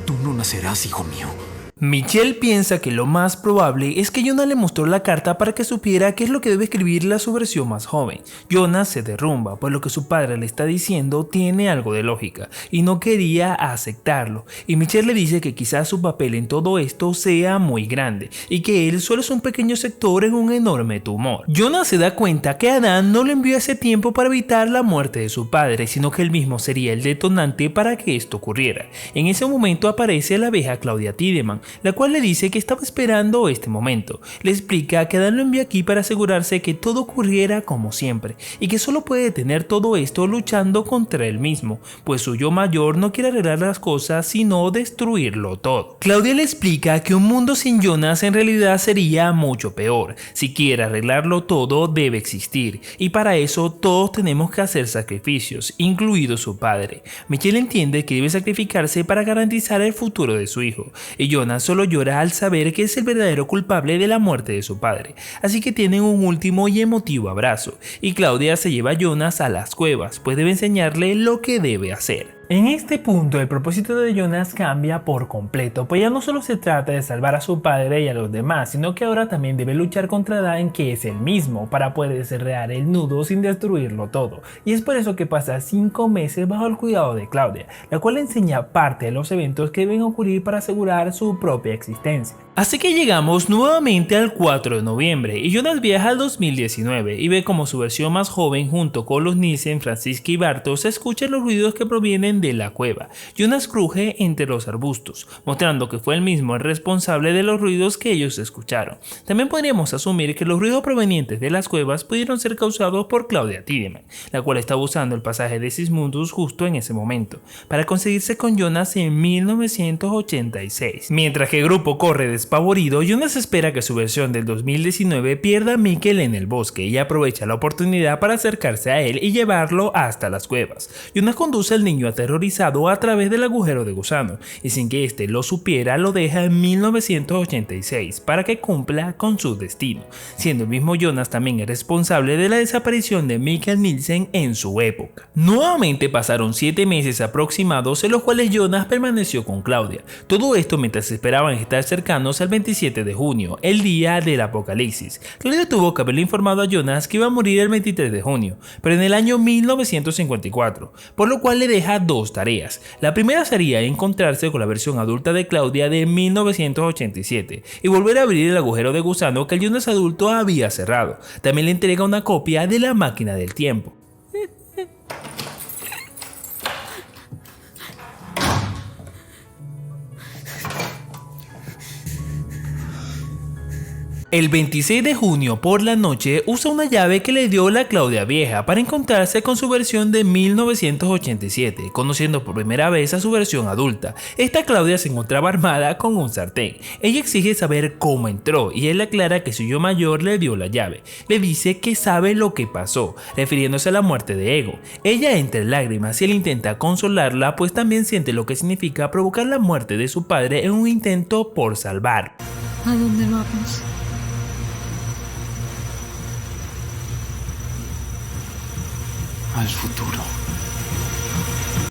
tú no nacerás, hijo mío. Michelle piensa que lo más probable es que Jonas le mostró la carta para que supiera qué es lo que debe escribirle a su versión más joven. Jonas se derrumba, pues lo que su padre le está diciendo tiene algo de lógica y no quería aceptarlo, y Michelle le dice que quizás su papel en todo esto sea muy grande y que él solo es un pequeño sector en un enorme tumor. Jonas se da cuenta que Adán no lo envió ese tiempo para evitar la muerte de su padre, sino que él mismo sería el detonante para que esto ocurriera. En ese momento aparece la vieja Claudia Tiedemann, la cual le dice que estaba esperando este momento. Le explica que Adán lo envió aquí para asegurarse que todo ocurriera como siempre, y que solo puede detener todo esto luchando contra él mismo, pues su yo mayor no quiere arreglar las cosas sino destruirlo todo. Claudia le explica que un mundo sin Jonas en realidad sería mucho peor. Si quiere arreglarlo todo, debe existir, y para eso todos tenemos que hacer sacrificios, incluido su padre. Michelle entiende que debe sacrificarse para garantizar el futuro de su hijo, y Jonas solo llora al saber que es el verdadero culpable de la muerte de su padre, así que tienen un último y emotivo abrazo, y Claudia se lleva a Jonas a las cuevas, pues debe enseñarle lo que debe hacer. En este punto el propósito de Jonas cambia por completo, pues ya no solo se trata de salvar a su padre y a los demás, sino que ahora también debe luchar contra Adán, que es el mismo, para poder desenredar el nudo sin destruirlo todo, y es por eso que pasa 5 meses bajo el cuidado de Claudia, la cual le enseña parte de los eventos que deben ocurrir para asegurar su propia existencia. Así que llegamos nuevamente al 4 de noviembre y Jonas viaja al 2019 y ve como su versión más joven junto con los Nielsen, Francisca y Bartos escuchan los ruidos que provienen de la cueva. Jonas cruje entre los arbustos, mostrando que fue él mismo el responsable de los ruidos que ellos escucharon. También podríamos asumir que los ruidos provenientes de las cuevas pudieron ser causados por Claudia Tiedemann, la cual estaba usando el pasaje de Sismundus justo en ese momento, para conseguirse con Jonas en 1986. Mientras que el grupo corre despavorido, Jonas espera que su versión del 2019 pierda a Mikkel en el bosque y aprovecha la oportunidad para acercarse a él y llevarlo hasta las cuevas. Jonas conduce al niño aterrorizado a través del agujero de gusano y sin que éste lo supiera lo deja en 1986 para que cumpla con su destino, siendo el mismo Jonas también el responsable de la desaparición de Mikkel Nielsen en su época. Nuevamente pasaron 7 meses aproximados en los cuales Jonas permaneció con Claudia, todo esto mientras esperaban estar cercanos al 27 de junio, el día del apocalipsis. Claudia tuvo que haberle informado a Jonas que iba a morir el 23 de junio, pero en el año 1954, por lo cual le deja 2 tareas. La primera sería encontrarse con la versión adulta de Claudia de 1987 y volver a abrir el agujero de gusano que el Jonas adulto había cerrado. También le entrega una copia de la máquina del tiempo. El 26 de junio por la noche usa una llave que le dio la Claudia vieja para encontrarse con su versión de 1987, conociendo por primera vez a su versión adulta. Esta Claudia se encontraba armada con un sartén. Ella exige saber cómo entró y él aclara que su yo mayor le dio la llave. Le dice que sabe lo que pasó, refiriéndose a la muerte de Ego. Ella entra en lágrimas y él intenta consolarla, pues también siente lo que significa provocar la muerte de su padre en un intento por salvarlo. ¿A dónde vamos? Al futuro.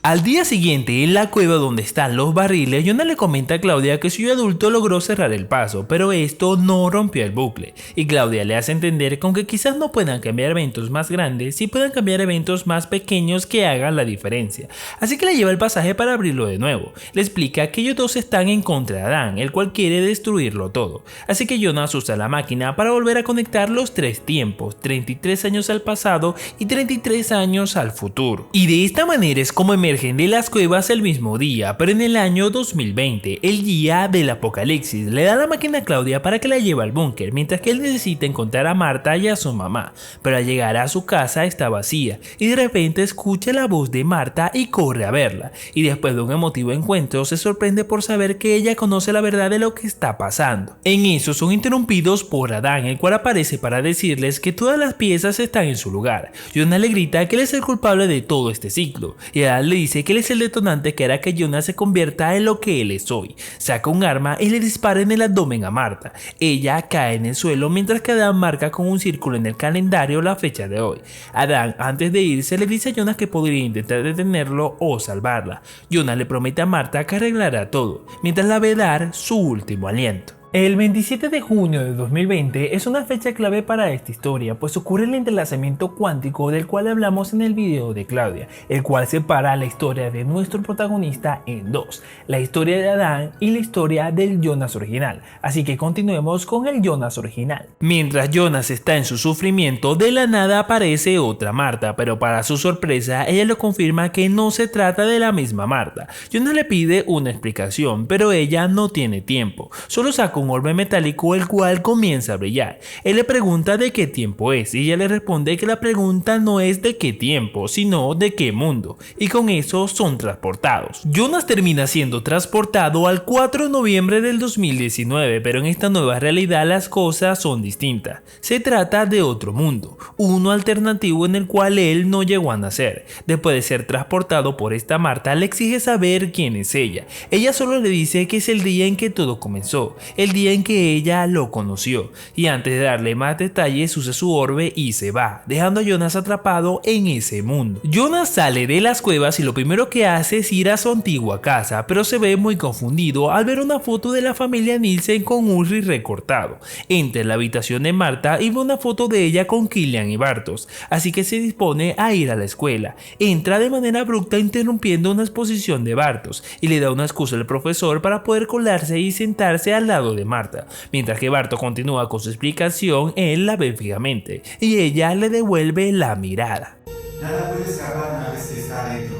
Al día siguiente, en la cueva donde están los barriles, Jonas le comenta a Claudia que su yo adulto logró cerrar el paso, pero esto no rompió el bucle, y Claudia le hace entender que aunque quizás no puedan cambiar eventos más grandes, sí puedan cambiar eventos más pequeños que hagan la diferencia. Así que le lleva el pasaje para abrirlo de nuevo. Le explica que ellos dos están en contra de Adán, el cual quiere destruirlo todo. Así que Jonas usa la máquina para volver a conectar los tres tiempos, 33 años al pasado y 33 años al futuro. Y de esta manera es como emergen de las cuevas el mismo día, pero en el año 2020, el día del apocalipsis. Le da la máquina a Claudia para que la lleve al búnker, mientras que él necesita encontrar a Marta y a su mamá. Pero al llegar a su casa está vacía, y de repente escucha la voz de Marta y corre a verla. Y después de un emotivo encuentro, se sorprende por saber que ella conoce la verdad de lo que está pasando. En eso son interrumpidos por Adán, el cual aparece para decirles que todas las piezas están en su lugar. Jonas le grita que él es el culpable de todo este ciclo, y Adán le dice que él es el detonante que hará que Jonas se convierta en lo que él es hoy. Saca un arma y le dispara en el abdomen a Marta. Ella cae en el suelo mientras que Adán marca con un círculo en el calendario la fecha de hoy. Adán, antes de irse, le dice a Jonas que podría intentar detenerlo o salvarla. Jonas le promete a Marta que arreglará todo, mientras la ve dar su último aliento. El 27 de junio de 2020 es una fecha clave para esta historia, pues ocurre el entrelazamiento cuántico del cual hablamos en el video de Claudia, el cual separa la historia de nuestro protagonista en dos, la historia de Adán y la historia del Jonas original. Así que continuemos con el Jonas original. Mientras Jonas está en su sufrimiento, de la nada aparece otra Marta, pero para su sorpresa ella le confirma que no se trata de la misma Marta. Jonas le pide una explicación, pero ella no tiene tiempo, solo saca un orbe metálico el cual comienza a brillar. Él le pregunta de qué tiempo es y ella le responde que la pregunta no es de qué tiempo, sino de qué mundo, y con eso son transportados. Jonas termina siendo transportado al 4 de noviembre del 2019, pero en esta nueva realidad las cosas son distintas. Se trata de otro mundo, uno alternativo en el cual él no llegó a nacer. Después de ser transportado por esta Marta, le exige saber quién es ella. Ella solo le dice que es el día en que todo comenzó, el día en que ella lo conoció, y antes de darle más detalles usa su orbe y se va, dejando a Jonas atrapado en ese mundo. Jonas sale de las cuevas y lo primero que hace es ir a su antigua casa, pero se ve muy confundido al ver una foto de la familia Nielsen con Ulrich recortado. Entra en la habitación de Marta y ve una foto de ella con Killian y Bartos, así que se dispone a ir a la escuela. Entra de manera abrupta interrumpiendo una exposición de Bartos y le da una excusa al profesor para poder colarse y sentarse al lado de Marta. Mientras que Bartos continúa con su explicación, él la ve fijamente y ella le devuelve la mirada. Nada puede escapar una vez que está adentro.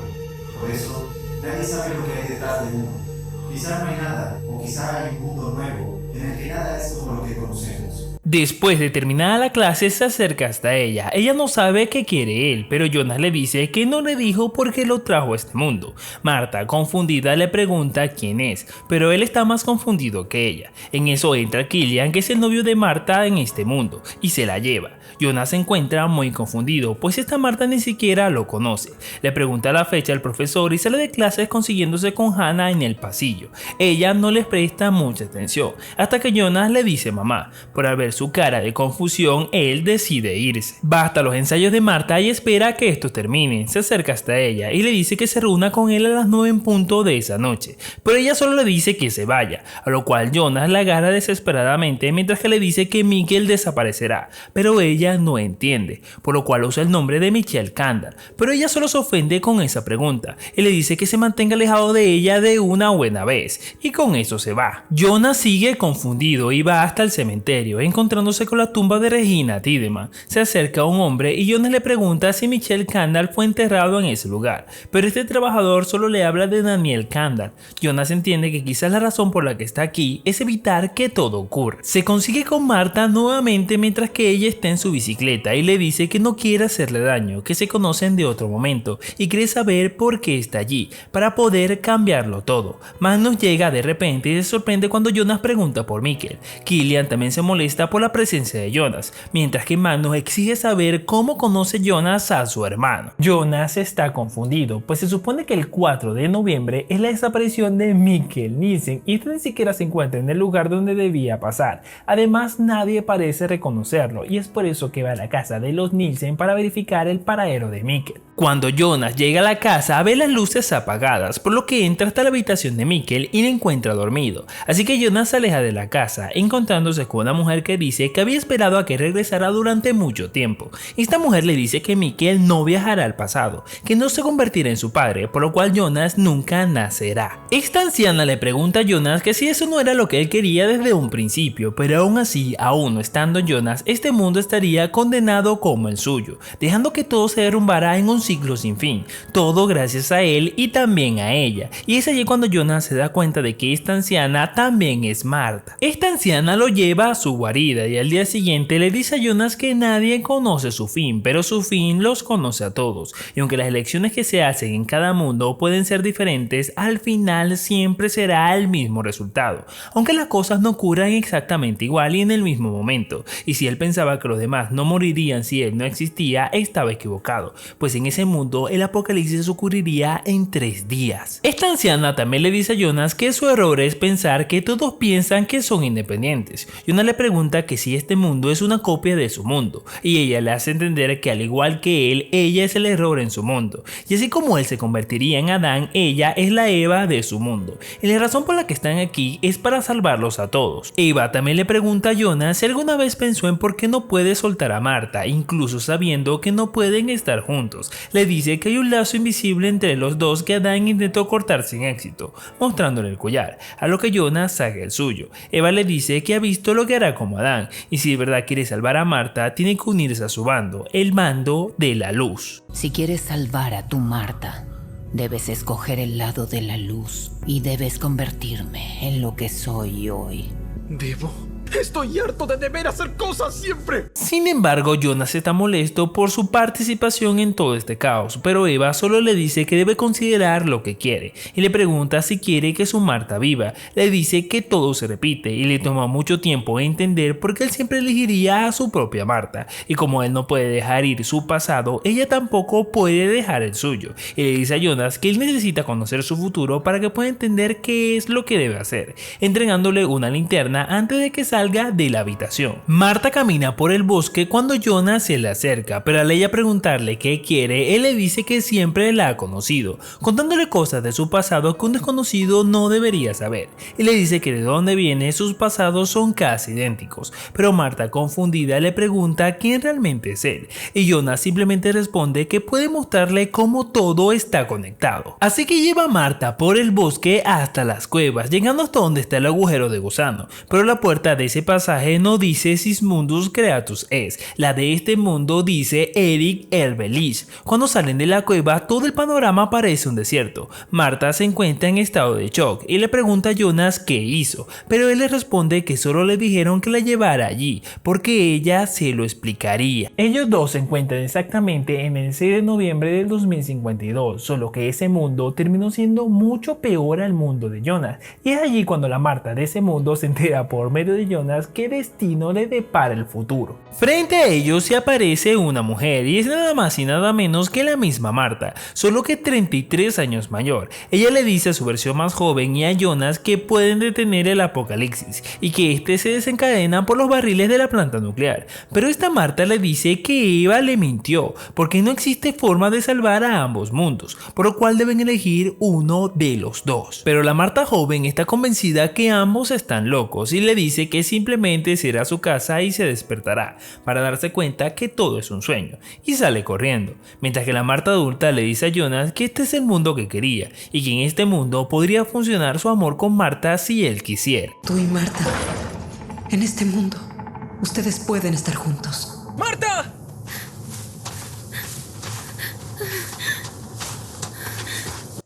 Por eso, nadie sabe lo que hay detrás de uno. Quizá no hay nada, o quizá hay un mundo nuevo, en el que nada es como lo que conocemos. Después de terminada la clase se acerca hasta ella. Ella no sabe qué quiere él, pero Jonas le dice que no le dijo por qué lo trajo a este mundo. Marta, confundida, le pregunta quién es, pero él está más confundido que ella. En eso entra Killian, que es el novio de Marta en este mundo, y se la lleva. Jonas se encuentra muy confundido, pues esta Marta ni siquiera lo conoce. Le pregunta la fecha al profesor y sale de clases consiguiéndose con Hannah en el pasillo. Ella no les presta mucha atención, hasta que Jonas le dice mamá. Por al ver su cara de confusión, él decide irse. Va hasta los ensayos de Marta y espera que estos terminen. Se acerca hasta ella y le dice que se reúna con él a las 9 en punto de esa noche, pero ella solo le dice que se vaya, a lo cual Jonas la agarra desesperadamente mientras que le dice que Mikkel desaparecerá, pero ella no entiende, por lo cual usa el nombre de Michelle Kandal, pero ella solo se ofende con esa pregunta y le dice que se mantenga alejado de ella de una buena vez, y con eso se va. Jonas sigue confundido y va hasta el cementerio, encontrándose con la tumba de Regina Tiedemann. Se acerca a un hombre y Jonas le pregunta si Michelle Kandal fue enterrado en ese lugar, pero este trabajador solo le habla de Daniel Kandal. Jonas entiende que quizás la razón por la que está aquí es evitar que todo ocurra. Se consigue con Marta nuevamente mientras que ella está en su bicicleta y le dice que no quiere hacerle daño, que se conocen de otro momento y quiere saber por qué está allí, para poder cambiarlo todo. Magnus llega de repente y se sorprende cuando Jonas pregunta por Mikkel. Killian también se molesta por la presencia de Jonas, mientras que Magnus exige saber cómo conoce Jonas a su hermano. Jonas está confundido, pues se supone que el 4 de noviembre es la desaparición de Mikkel Nielsen y este ni siquiera se encuentra en el lugar donde debía pasar. Además, nadie parece reconocerlo y es por eso que va a la casa de los Nielsen para verificar el paradero de Mikkel. Cuando Jonas llega a la casa ve las luces apagadas, por lo que entra hasta la habitación de Mikkel y le encuentra dormido. Así que Jonas se aleja de la casa, encontrándose con una mujer que dice que había esperado a que regresara durante mucho tiempo. Esta mujer le dice que Mikkel no viajará al pasado, que no se convertirá en su padre, por lo cual Jonas nunca nacerá. Esta anciana le pregunta a Jonas que si eso no era lo que él quería desde un principio, pero aún así, aún no estando Jonas, este mundo estaría condenado como el suyo, dejando que todo se derrumbara en un ciclo sin fin, todo gracias a él y también a ella. Y es allí cuando Jonas se da cuenta de que esta anciana también es Marta. Esta anciana lo lleva a su guarida y al día siguiente le dice a Jonas que nadie conoce su fin, pero su fin los conoce a todos. Y aunque las elecciones que se hacen en cada mundo pueden ser diferentes, al final siempre será el mismo resultado, aunque las cosas no ocurran exactamente igual y en el mismo momento. Y si él pensaba que los demás no morirían si él no existía, estaba equivocado, pues en ese mundo el apocalipsis ocurriría en 3 días. Esta anciana también le dice a Jonas que su error es pensar que todos piensan que son independientes. Jonas le pregunta que si este mundo es una copia de su mundo, y ella le hace entender que al igual que él, ella es el error en su mundo, y así como él se convertiría en Adán, ella es la Eva de su mundo, y la razón por la que están aquí es para salvarlos a todos. Eva también le pregunta a Jonas si alguna vez pensó en por qué no puede soltar a Marta, incluso sabiendo que no pueden estar juntos. Le dice que hay un lazo invisible entre los dos que Adán intentó cortar sin éxito, mostrándole el collar, a lo que Jonas saca el suyo. Eva le dice que ha visto lo que hará como Adán, y si de verdad quiere salvar a Marta, tiene que unirse a su bando, el bando de la luz. Si quieres salvar a tu Marta, debes escoger el lado de la luz y debes convertirme en lo que soy hoy. ¿Debo? Estoy harto de deber hacer cosas siempre. Sin embargo, Jonas está molesto por su participación en todo este caos, pero Eva solo le dice que debe considerar lo que quiere y le pregunta si quiere que su Marta viva. Le dice que todo se repite y le toma mucho tiempo entender por qué él siempre elegiría a su propia Marta, y como él no puede dejar ir su pasado, ella tampoco puede dejar el suyo, y le dice a Jonas que él necesita conocer su futuro para que pueda entender qué es lo que debe hacer, entregándole una linterna antes de que salga de la habitación. Marta camina por el bosque cuando Jonas se le acerca, pero al ella preguntarle qué quiere, él le dice que siempre la ha conocido, contándole cosas de su pasado que un desconocido no debería saber, y le dice que de dónde viene sus pasados son casi idénticos, pero Marta confundida le pregunta quién realmente es él, y Jonas simplemente responde que puede mostrarle cómo todo está conectado. Así que lleva a Marta por el bosque hasta las cuevas, llegando hasta donde está el agujero de gusano, pero la puerta de ese pasaje no dice Sismundus Creatus Es, la de este mundo dice Eric Erbelis. Cuando salen de la cueva todo el panorama parece un desierto. Marta se encuentra en estado de shock y le pregunta a Jonas qué hizo, pero él le responde que solo le dijeron que la llevara allí, porque ella se lo explicaría. Ellos dos se encuentran exactamente en el 6 de noviembre del 2052, solo que ese mundo terminó siendo mucho peor al mundo de Jonas, y es allí cuando la Marta de ese mundo se entera por medio de Jonas qué destino le depara el futuro. Frente a ellos se aparece una mujer y es nada más y nada menos que la misma Marta, solo que 33 años mayor. Ella le dice a su versión más joven y a Jonas que pueden detener el apocalipsis y que este se desencadena por los barriles de la planta nuclear, pero esta Marta le dice que Eva le mintió porque no existe forma de salvar a ambos mundos, por lo cual deben elegir uno de los dos. Pero la Marta joven está convencida que ambos están locos y le dice que simplemente se irá a su casa y se despertará para darse cuenta que todo es un sueño, y sale corriendo, mientras que la Marta adulta le dice a Jonas que este es el mundo que quería y que en este mundo podría funcionar su amor con Marta si él quisiera. Tú y Marta, en este mundo, ustedes pueden estar juntos. ¡Marta!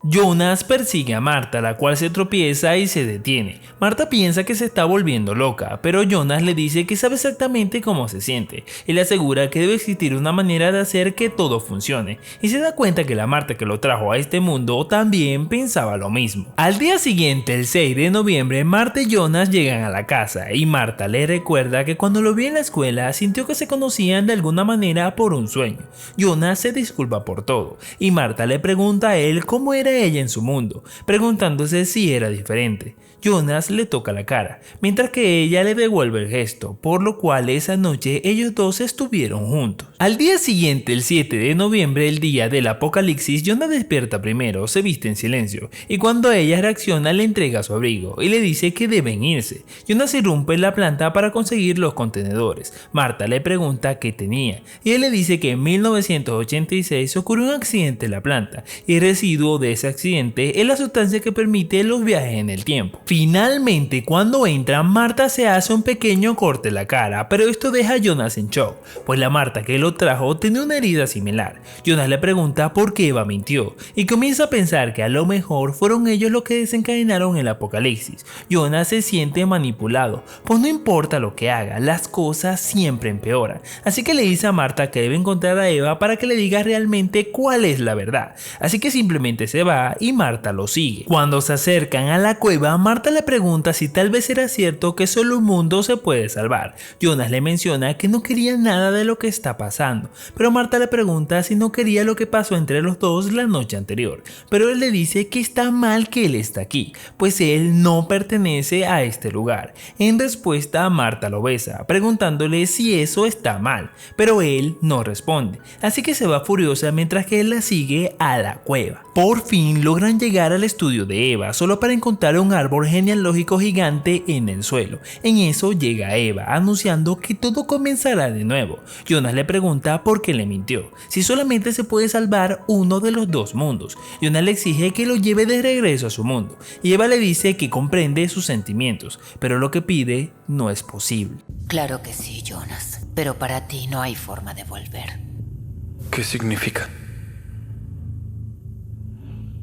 Jonas persigue a Marta, la cual se tropieza y se detiene. Marta piensa que se está volviendo loca, pero Jonas le dice que sabe exactamente cómo se siente y le asegura que debe existir una manera de hacer que todo funcione, y se da cuenta que la Marta que lo trajo a este mundo también pensaba lo mismo. Al día siguiente, el 6 de noviembre, Marta y Jonas llegan a la casa y Marta le recuerda que cuando lo vio en la escuela sintió que se conocían de alguna manera por un sueño. Jonas se disculpa por todo y Marta le pregunta a él cómo era a ella en su mundo, preguntándose si era diferente. Jonas le toca la cara, mientras que ella le devuelve el gesto, por lo cual esa noche ellos dos estuvieron juntos. Al día siguiente, el 7 de noviembre, el día del apocalipsis, Jonas despierta primero, se viste en silencio, y cuando ella reacciona le entrega su abrigo y le dice que deben irse. Jonas irrumpe en la planta para conseguir los contenedores. Marta le pregunta qué tenía, y él le dice que en 1986 ocurrió un accidente en la planta, y el residuo de ese accidente es la sustancia que permite los viajes en el tiempo. Finalmente, cuando entran, Marta se hace un pequeño corte en la cara, pero esto deja a Jonas en shock, pues la Marta que lo trajo tenía una herida similar. Jonas le pregunta por qué Eva mintió, y comienza a pensar que a lo mejor fueron ellos los que desencadenaron el apocalipsis. Jonas se siente manipulado, pues no importa lo que haga, las cosas siempre empeoran, así que le dice a Marta que debe encontrar a Eva para que le diga realmente cuál es la verdad, así que simplemente se va y Marta lo sigue. Cuando se acercan a la cueva, Marta le pregunta si tal vez era cierto que solo un mundo se puede salvar. Jonas le menciona que no quería nada de lo que está pasando, pero Marta le pregunta si no quería lo que pasó entre los dos la noche anterior, pero él le dice que está mal que él está aquí, pues él no pertenece a este lugar. En respuesta, Marta lo besa, preguntándole si eso está mal, pero él no responde, así que se va furiosa mientras que él la sigue a la cueva. Por fin logran llegar al estudio de Eva, solo para encontrar un árbol genealógico gigante en el suelo. En eso llega Eva, anunciando que todo comenzará de nuevo. Jonas le pregunta por qué le mintió, si solamente se puede salvar uno de los dos mundos. Jonas le exige que lo lleve de regreso a su mundo, y Eva le dice que comprende sus sentimientos, pero lo que pide no es posible. Claro que sí, Jonas, pero para ti no hay forma de volver. ¿Qué significa?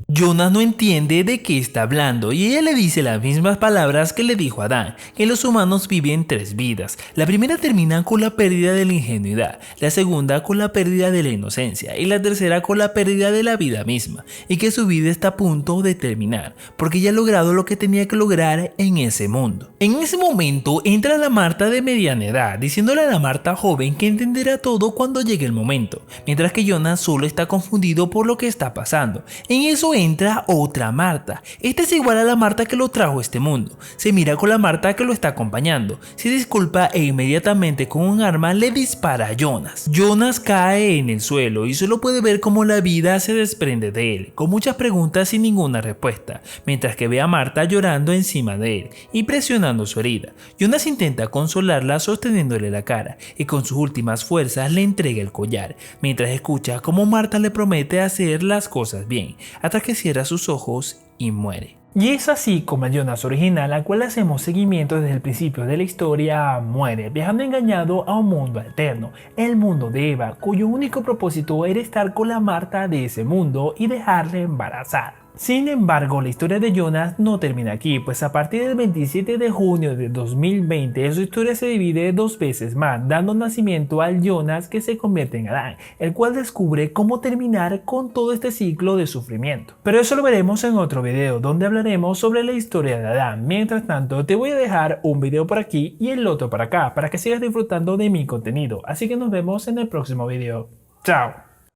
Jonas no entiende de qué está hablando y ella le dice las mismas palabras que le dijo a Adán, que los humanos viven 3 vidas. La primera termina con la pérdida de la ingenuidad, la segunda con la pérdida de la inocencia y la tercera con la pérdida de la vida misma, y que su vida está a punto de terminar porque ya ha logrado lo que tenía que lograr en ese mundo. En ese momento entra la Marta de mediana edad, diciéndole a la Marta joven que entenderá todo cuando llegue el momento, mientras que Jonas solo está confundido por lo que está pasando. En eso entra otra Marta. Esta es igual a la Marta que lo trajo a este mundo. Se mira con la Marta que lo está acompañando, se disculpa e inmediatamente con un arma le dispara a Jonas. Jonas cae en el suelo y solo puede ver cómo la vida se desprende de él, con muchas preguntas sin ninguna respuesta, mientras que ve a Marta llorando encima de él y presionando su herida. Jonas intenta consolarla sosteniéndole la cara y con sus últimas fuerzas le entrega el collar, mientras escucha cómo Marta le promete hacer las cosas bien, hasta que cierra sus ojos y muere. Y es así como el Jonas original, al cual hacemos seguimiento desde el principio de la historia, muere, viajando engañado a un mundo alterno, el mundo de Eva, cuyo único propósito era estar con la Marta de ese mundo y dejarle embarazada. Sin embargo, la historia de Jonas no termina aquí, pues a partir del 27 de junio de 2020 su historia se divide 2 veces más, dando nacimiento al Jonas que se convierte en Adán, el cual descubre cómo terminar con todo este ciclo de sufrimiento. Pero eso lo veremos en otro video, donde hablaremos sobre la historia de Adán. Mientras tanto, te voy a dejar un video por aquí y el otro por acá, para que sigas disfrutando de mi contenido. Así que nos vemos en el próximo video. ¡Chao!